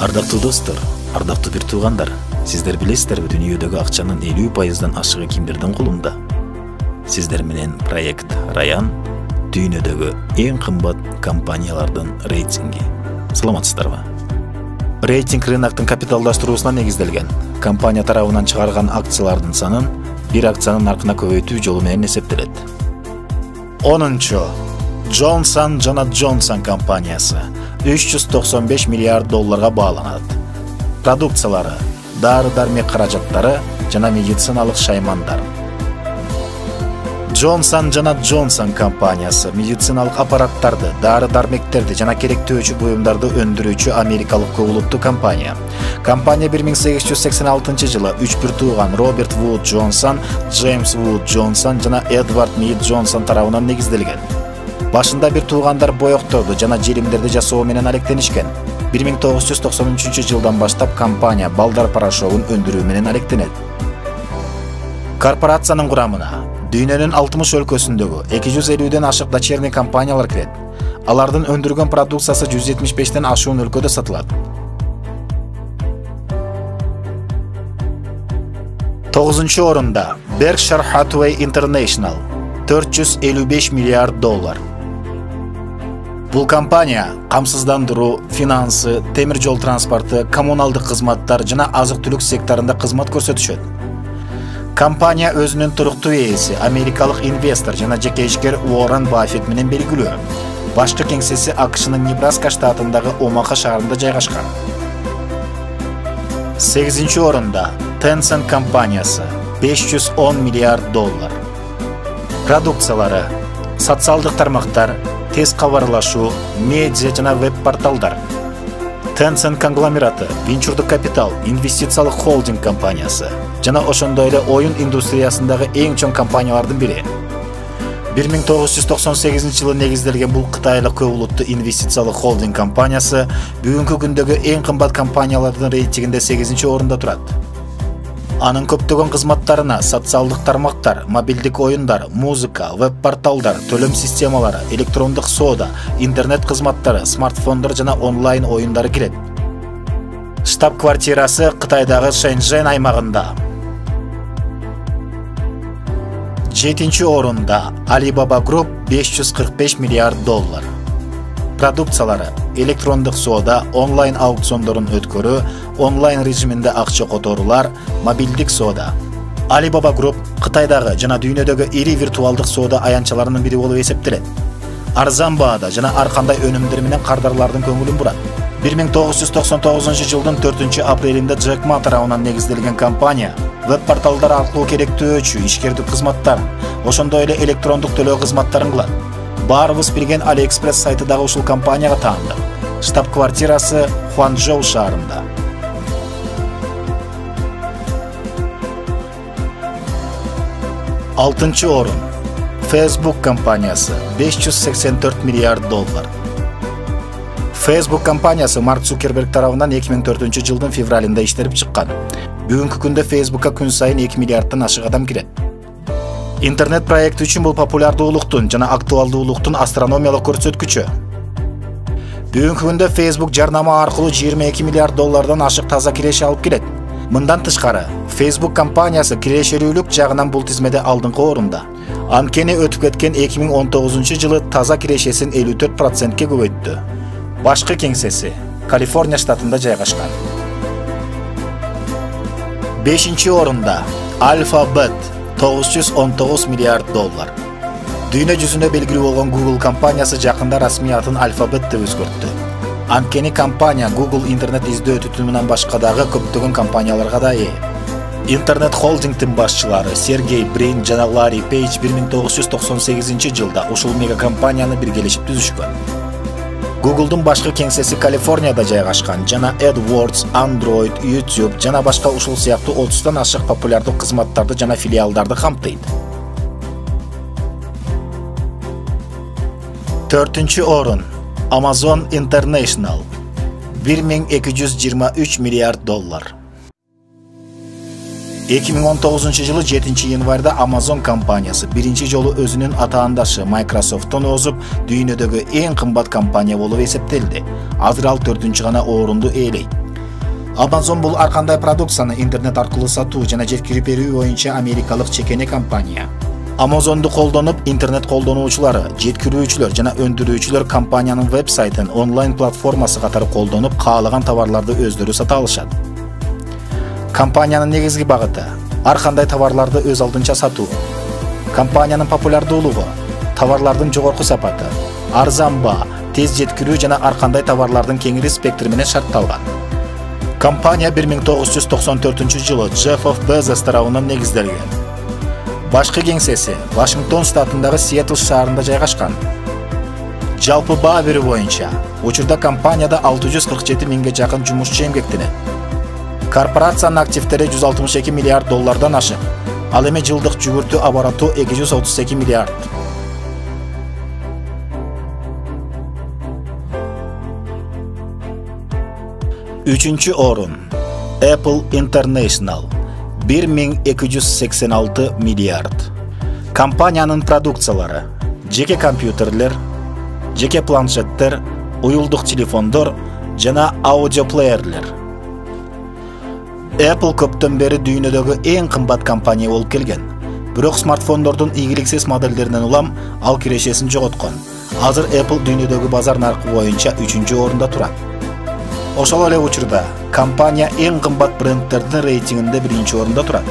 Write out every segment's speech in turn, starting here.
Ардактуу достор, ардактуу бир туугандар, сиздер билесиздерби, дүйнөдөгү акчанын 50% ашыгы кимдердин колунда? Сиздер менен проект Раян дүйнөдөгү эң кымбат компаниялардын рейтинги. Саламатсыздарбы? Рейтинг рыноктун капиталдаштыруусуна негизделген. Компания тарабынан чыгарган акциялардын санын бир акциянын наркына көбөйтүү жолу менен эсептелет. 10-чу Johnson & Johnson компаниясы $395 миллиард бааланат. Продукциялары: дары-дармек каражаттары жана медициналык шаймандар. Johnson & Johnson компаниясы медициналык аппараттарды, дары-дармектерди жана керектөөчү буюмдарды өндүрүүчү америкалык көп улуттуу компания. Компания 1886 жылы 3 бир тууган Роберт Вуд Джонсон, Джеймс Вуд Джонсон жана Эдвард Мид Джонсон тарабынан негизделген. Башында бир туугандар боекторду жана желимдерди жасоо менен алектенишкен. 1993 жылдан баштап компания балдар порошогун өндүрүү менен алектенет. Корпорациянын курамына дүйнөнүн 60 өлкөсүндөгү 250ден ашык дочерний компаниялар кирет. Алардын өндүргөн продукциясы 175ден ашуун өлкөдө сатылат. 9-чу орунда Berkshire Hathaway International $455 миллиард. Бул компания камсыздандыруу, финансы, темир жол транспорту, коммуналдык кызматтар жана азык-түлүк секторунда кызмат көрсөтүшөт. Компания өзүнүн туруктуу ээси, америкалык инвестор жана жеке ишкер Уоррен Баффет менен белгилүү. Башкы кеңсеси АКШнын Небраска штатындагы Омаха шаарында жайгашкан. 8-чу орунда Tencent компаниясы $510 миллиард. Продукциялары: социалдык тармактар, тез кабарлашуу, медиа жана веб-порталдар. Tencent конгломераты венчурдук капитал, инвестициялык холдинг компаниясы жана ошондой эле оюн индустриясындагы эң чоң компаниялардын бири. 1998 жылы негизделген бул кытайлык көп улуттуу инвестициялык холдинг компаниясы бүгүнкү күндөгү эң кымбат компаниялардын рейтингинде 8-чи орунда турат. Анын көптөгөн кызматтарына социалдык тармактар, мобилдик оюндар, музыка, веб-порталдар, төлөм системалары, электрондук соода, интернет кызматтары, смартфондар жана онлайн оюндары кирет. Штаб-квартирасы Кытайдагы Шэньчжэнь аймагында. 7-чи орунда Alibaba Group $545 миллиард. Продукциялары: электрондук соода, онлайн аукциондорун өткөрүү, онлайн режиминде акча которуулар, мобилдик соода. Alibaba Group Кытайдагы жана дүйнөдөгү ири виртуалдык соода аянтчаларынын бири болуп эсептелет. Арзан баада жана ар кандай өнүмдөр менен кардарлардын көңүлүн бурат. 1999 жылдын 4-апрелинде Джек Ма тарабынан негизделген компания веб-порталдар аркылуу керектөөчү ишкердик кызматтар, ошондой эле электрондук төлөө кызматтарын кылат. Баарыбыз билген AliExpress сайты дагы ушул компанияга таандык. Штаб-квартирасы Хуанчжоу шаарында. 6-чы орун Facebook компаниясы $584 миллиард. Facebook компаниясы Марк Цукерберг тарабынан 2004 жылдын февралында иштелип чыккан. Бүгүнкү күндө Facebookка күн сайын 2 миллиарддан ашык адам кирет. Интернет проекти үчүн бул популярдуулуктун жана актуалдуулуктун астрономиялык көрсөткүчү. Бүгүнкү күндө Facebook жарнама аркылуу $22 миллиард ашык таза киреше алып келет. Мындан тышкары, Facebook компаниясы кирешелүүлүк жагынан бул тизмеде алдыңкы орунда. Анткени өтүп кеткен 2019 жылы таза кирешесин 54%ке көбөйттү. Башкы кеңсеси Калифорния штатында жайгашкан. 5-чи орунда Alphabet $919 миллиард. Дүйнө жүзүндө белгилүү болгон Google компаниясы жакында расмий атын Alphabet деп өзгөрттү. Анткени компания Google интернет издөө түтүнүнөн башка дагы көптөгөн компанияларга да ээ. Интернет холдингдин башчылары Сергей Брин жана Ларри Пейдж 1998 жылда ушул мега компанияны биргелешип түзүшкөн. Google'дун башкы кеңсеси Калифорнияда жайгашкан жана AdWords, Android, YouTube жана башка ушул сыяктуу 30тан ашык популярдуу кызматтарды жана филиалдарды камтыйт. 4-чү орун Amazon International $1223 миллиард. 2019 жылы 7 январда Amazon компаниясы биринчи жолу өзүнүн атаандашы Microsofttон озуп, дүйнөдөгү эң кымбат компания болуп эсептелди. Азыр ал 4-гана орунду ээлейт. Amazon бул ар кандай продукцияны интернет аркылуу сатуу жана жеткирип берүү боюнча америкалык чекене компания. Amazon'du колдонуп, интернет колдонуучулары, жеткирүүчүлөр жана өндүрүүчүлөр компаниянын веб-сайтын онлайн платформасы катары колдонуп, каалаган товарларды өздөрү сата алышат. Компаниянын негизги багыты ар кандай товарларды өз алдынча сатуу. Компаниянын популярдуулугу, товарлардын жогорку сапаты, арзан баа, тез жеткирүү жана ар кандай товарлардын кеңири спектри менен шартталган. Компания 1994-жылы Джефф Безос тарабынан негизделген. Башкы кеңсеси Вашингтон штатындагы Сиэтл шаарында жайгашкан. Жалпы баа берүү боюнча учурда компанияда 647 миңге жакын жумушчу эмгектенет. Корпорациянын активдери 162 миллиард доллардан ашык. Ал эми жылдык жүгүртүү обороту 232 миллиард. Üçüncü орун Apple International 1286 миллиард. Компаниянын продукциялары: жеке компьютерлер, жеке планшеттер, уюлдук телефондор жана аудиоплеерлер. Apple көптөн бери дүйнөдөгү эң кымбат компания болуп келген. Бирок смартфондордун ийгиликсиз моделдеринен улам ал кирешесин жоготкон. Азыр Apple дүйнөдөгү базар наркы боюнча 3-чү орунда турат. Ошол эле учурда компания эң кымбат брендтердин рейтингинде 1-чи орунда турат.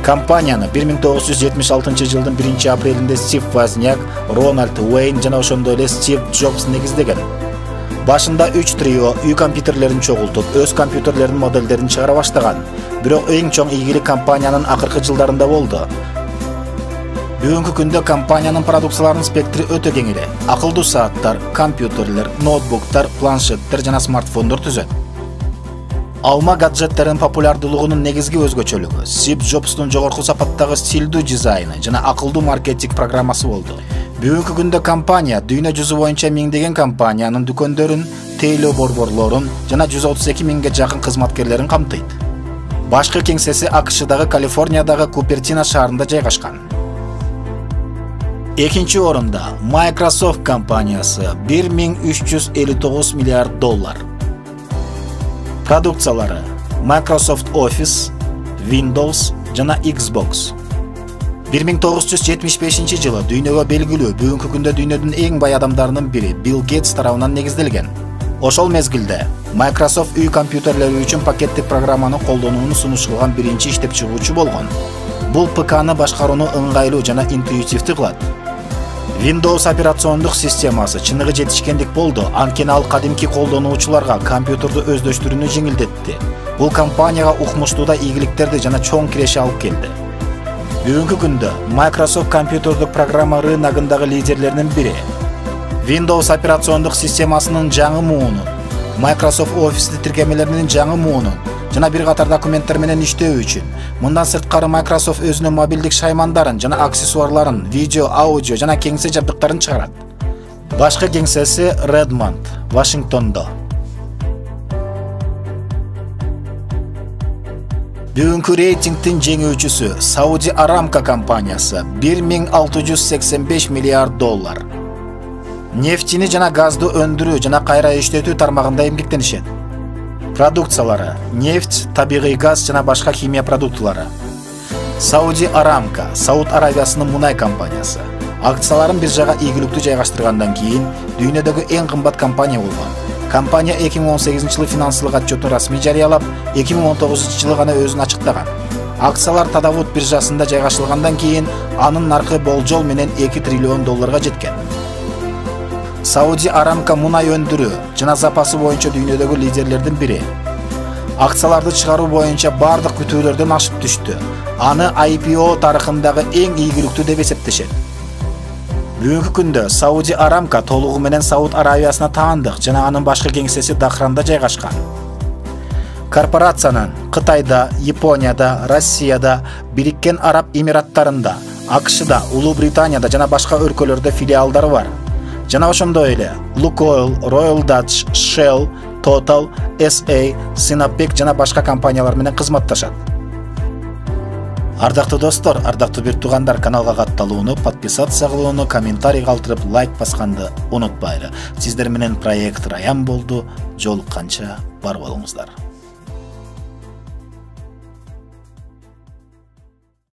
Компанияны 1976 жылдын 1-апрелинде Стив Возняк, Рональд Уэйн жана ошондой эле Стив Джобс негиздеген. Башында 3 трио үй компьютерлерин чогултуп, өз компьютерлеринин моделдерин чыгара баштаган. Бирок эң чоң ийгилик компаниянын акыркы жылдарында болду. Бүгүнкү күндө компаниянын продукцияларынын спектри өтө кең эле. Акылдуу сааттар, компьютерлер, ноутбуктар, планшеттер жана смартфондор түзөт. Алма гаджеттердин популярдуулугунун негизги өзгөчөлүгү Стив Джобстун жогорку сапаттагы стилдүү дизайны жана акылдуу маркетинг программасы болду. Бүгүнкү күндө компания дүйнө жүзү боюнча миңдеген компаниянын дүкөндөрүн, тейлөө борборлорун жана 132 миңге жакын кызматкерлерин камтыйт. Башкы кеңсеси АКШдагы Калифорниядагы Купертино шаарында жайгашкан. Экинчи орунда Microsoft компаниясы 1359 миллиард доллар. Продукциялары: Microsoft Office, Windows жана Xbox. 1975 жылы дүйнөгө белгилүү, бүгүнкү күндө дүйнөдүн эң бай адамдарынын бири Билл Гейтс тарабынан негизделген. Ошол мезгилде Microsoft үй компьютерлери үчүн пакеттик программаны колдонууну сунуш кылган биринчи иштеп чыгуучу болгон. Бул ПКны башкарууну ыңгайлуу жана интуитивдүү кылат. Windows операциондук системасы чыныгы жетишкендик болду, анткени ал кадимки колдонуучуларга компьютерди өздөштүрүүнү жеңилдетти. Бул компанияга укмуштууда ийгиликтерди жана чоң киреше алып келди. Бүгүнкү күндө Microsoft компьютердик программа рыногундагы лидерлердин бири. Windows операциондук системасынын жаңы муунун, Microsoft Office тиркемелеринин жаңы муунун жана бир катар документтер менен иштөө үчүн мындан сырткары Microsoft өзүнүн мобилдик шаймандарын жана аксессуарларын, видео, аудио жана кеңсе жабдыктарын чыгарат. Башкы кеңсеси Redmond, Вашингтондо. Бүгүнкү рейтингдин жеңүүчүсү Saudi Aramco компаниясы 1685 миллиард доллар. Нефтини жана газды өндүрүү жана кайра иштетүү тармагында эмгектенишет. Продукциялары: нефть, табигый газ жана башка химия продуктулары. Saudi Aramco Сауд Арабиясынын мунай компаниясы. Акцияларын биржага ийгиликтүү жайгаштыргандан кийин дүйнөдөгү эң кымбат компания болгон. Компания 2018 жылы финансылык отчетун расмий жарыялап, 2019 жылы гана өзүн ачыктаган. Акциялар Тадавут биржасында жайгашылгандан кийин анын наркы болжол менен 2 триллион долларга жеткен. Saudi Aramco мунай өндүрүү жана запасы боюнча дүйнөдөгү лидерлердин бири. Акцияларды чыгаруу боюнча бардык күтүүлөрдөн ашып түштү. Аны IPO тарыхындагы эң ийгиликтүү деп эсептешет. Бүгүнкү күндө Saudi Aramco толугу менен Сауд Арабиясына таандык жана анын башкы кеңсеси Дахранда жайгашкан. Корпорациянын Кытайда, Японияда, Россияда, Бириккен Араб Эмираттарында, АКШда, Улуу Британияда жана башка өлкөлөрдө филиалдары бар. Жана ошондой эле Lukoil, Royal Dutch, Shell, Total, SA, Sinopec жана башка компаниялар менен кызматташат. Ардактуу достор, ардактуу бир туугандар, каналга катталууну, подписация кылууну, комментарий калтырып, лайк басканды унутпайлы. Сиздер менен проект Раян болду. Жолукканча бар болуңуздар.